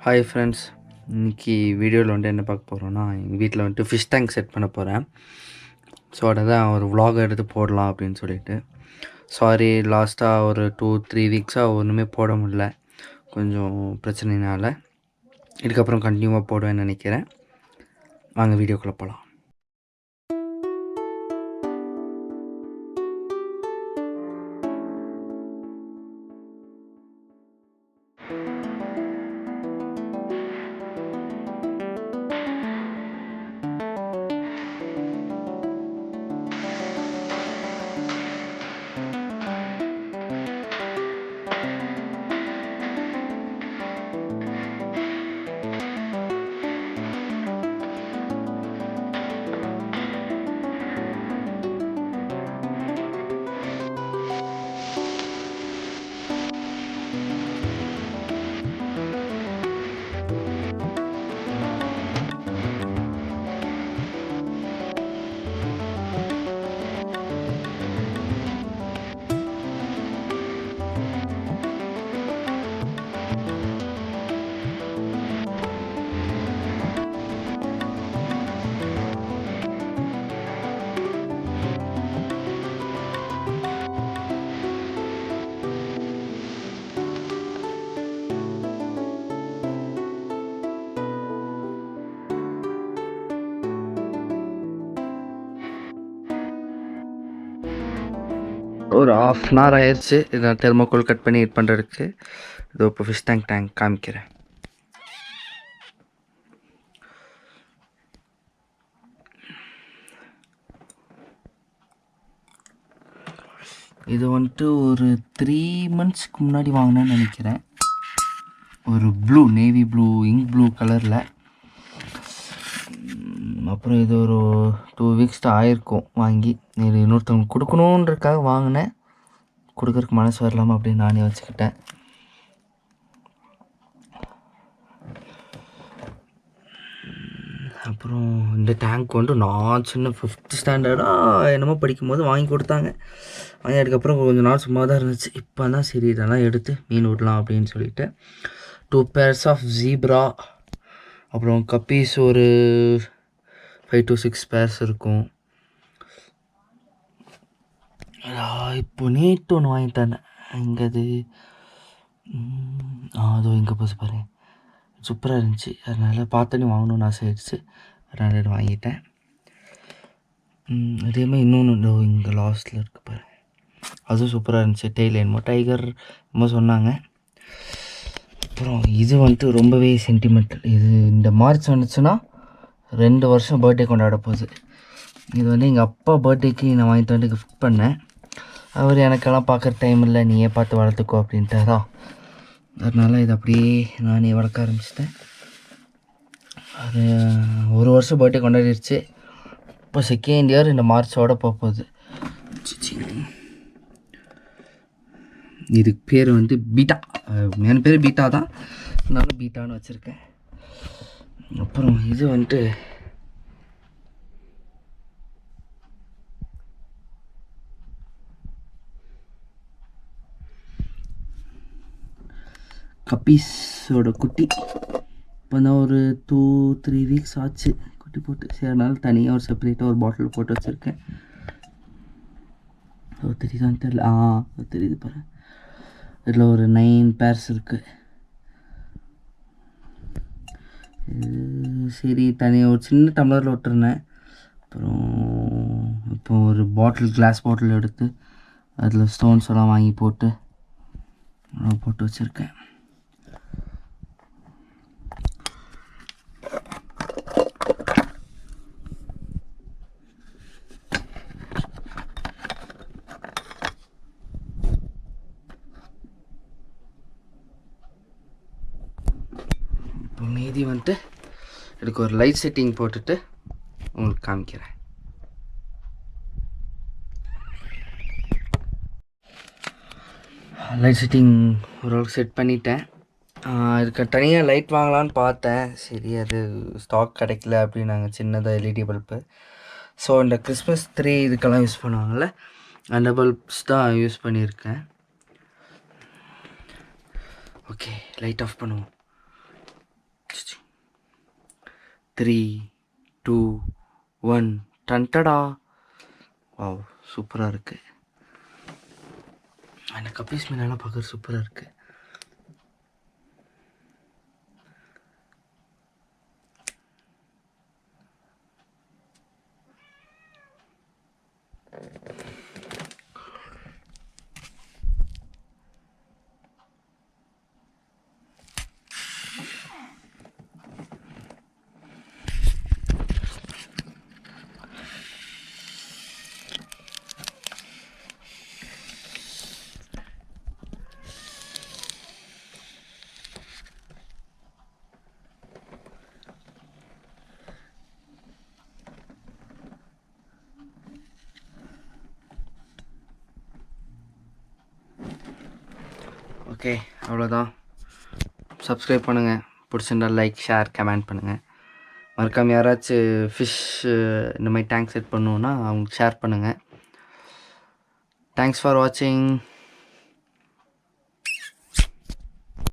Hi friends, இன்றைக்கி வீடியோவில் என்ன பார்க்க போகிறோன்னா, எங்கள் வீட்டில் ஃபிஷ் டேங்க் செட் பண்ண போகிறேன். ஸோ அதை தான் ஒரு vlog எடுத்து போடலாம் அப்படின்னு சொல்லிட்டு. சாரி, லாஸ்ட்டாக ஒரு 2-3 வீக்ஸாக ஒன்றுமே போட முடியல, கொஞ்சம் பிரச்சனைனால. இதுக்கப்புறம் கண்டினியூவாக போடுவேன்னு நினைக்கிறேன். வாங்க வீடியோக்குள்ளே போகலாம். ஒரு 1/2 hour ஆயிடுச்சு. இதை தெர்மோகோல் கட் பண்ணி ஹீட் பண்ணுறதுக்கு. இதோ இப்போ ஃபிஷ் டேங்க் காமிக்கிறேன். இது ஒரு 3 monthsக்கு முன்னாடி வாங்கினேன்னு நினைக்கிறேன். ஒரு நேவி ப்ளூ, இங்க் ப்ளூ கலரில். அப்புறம் இது ஒரு 2 weeks தான் ஆயிருக்கும் வாங்கி. இது இன்னொருத்தவங்க கொடுக்கணுன்றதுக்காக வாங்கினேன். கொடுக்கறதுக்கு மனசு வரலாமா அப்படின்னு நானே வச்சுக்கிட்டேன். அப்புறம் இந்த டேங்க் நான் சின்ன 5th ஸ்டாண்டர்டாக என்னமோ படிக்கும்போது வாங்கி கொடுத்தாங்க. வாங்கி அதுக்கப்புறம் கொஞ்சம் நாள் சும்மா தான் இருந்துச்சு. இப்போ தான் சரி இதெல்லாம் எடுத்து மீன் விடலாம் அப்படின்னு சொல்லிட்டு 2 pairs ஆஃப் ஜீப்ரா, அப்புறம் கப்பீஸ் ஒரு 5 to 6 pairs இருக்கும். இப்போ நேற்று ஒன்று வாங்கிட்டேன். இங்கே அதோ இங்கே போச்சு பாரு, சூப்பராக இருந்துச்சு. அதனால் பார்த்தோன்னே வாங்கணும்னு ஆசை ஆயிடுச்சு. அதனால் இது வாங்கிட்டேன். அதேமாதிரி இன்னொன்று இங்கே லாஸ்ட்டில் இருக்குது பாரு, அதுவும் சூப்பராக இருந்துச்சு. டெய்ல் என்னமோ டைகர் என்னமோ சொன்னாங்க. அப்புறம் இது ரொம்பவே சென்டிமெண்டல். இது இந்த மார்ச் வந்துச்சுன்னா 2 வருஷம் பர்த்டே கொண்டாட போகுது. இது எங்கள் அப்பா பர்த்டேக்கு நான் வாங்கிட்டு கிஃப்ட் பண்ணேன். அவர் எனக்கெல்லாம் பார்க்குற டைம் இல்லை, நீயே பார்த்து வளர்த்துக்கோ அப்படின்ட்டாரா. அதனால் இது அப்படியே நானே வளர்க்க ஆரம்பிச்சிட்டேன். அது 1 வருஷம் பர்த்டே கொண்டாடிடுச்சு. இப்போ 2nd year இந்த மார்ச்சோட போகுது. இதுக்கு பேர் பீட்டா. என் பேர் பீட்டா தான், அதனால பீட்டான்னு வச்சுருக்கேன். அப்புறம் இது கப்பீஸோட குட்டி. இப்போ தான் ஒரு 2-3 weeks ஆச்சு குட்டி போட்டு. சரி, அதனால தனியாக ஒரு செப்பரேட்டாக ஒரு பாட்டில் போட்டு வச்சுருக்கேன். தெரியுதான்னு தெரியல. தெரியுது பாரு, இதில் ஒரு 9 pairs இருக்குது. சரி, தனியாக ஒரு சின்ன டம்ளரில் விட்டுருந்தேன். அப்புறம் இப்போ ஒரு கிளாஸ் பாட்டில் எடுத்து அதில் ஸ்டோன்ஸ் எல்லாம் வாங்கி போட்டு வச்சுருக்கேன். இப்போ மீதி இதுக்கு ஒரு லைட் செட்டிங் போட்டுட்டு உங்களுக்கு காமிக்கிறேன். லைட் செட்டிங் ஓரளவுக்கு செட் பண்ணிட்டேன். இதுக்கு தனியாக லைட் வாங்கலான்னு பார்த்தேன். சரி, அது ஸ்டாக் கிடைக்கல அப்படின்னு நாங்கள் சின்னதாக எல்இடி பல்பு. ஸோ இந்த கிறிஸ்மஸ் ட்ரீ இதுக்கெல்லாம் யூஸ் பண்ணுவாங்கள்ல, அந்த பல்ப்ஸ் தான் யூஸ் பண்ணியிருக்கேன். ஓகே, லைட் ஆஃப் பண்ணுவோம். 3 2 1 டன்டடா. வாவ், சூப்பராக இருக்குது. எனக்கு கப்பீஸ் மீனெல்லாம் பார்க்குறது சூப்பராக இருக்குது. ஓகே, அவ்வளோதான். சப்ஸ்கிரைப் பண்ணுங்கள். பிடிச்சிருந்தா லைக், ஷேர், கமெண்ட் பண்ணுங்கள். மறக்காமல் யாராச்சும் ஃபிஷ் இந்த மாதிரி டேங்க் செட் பண்ணுவோன்னா அவங்க ஷேர் பண்ணுங்கள். தேங்க்ஸ் ஃபார் வாட்சிங்.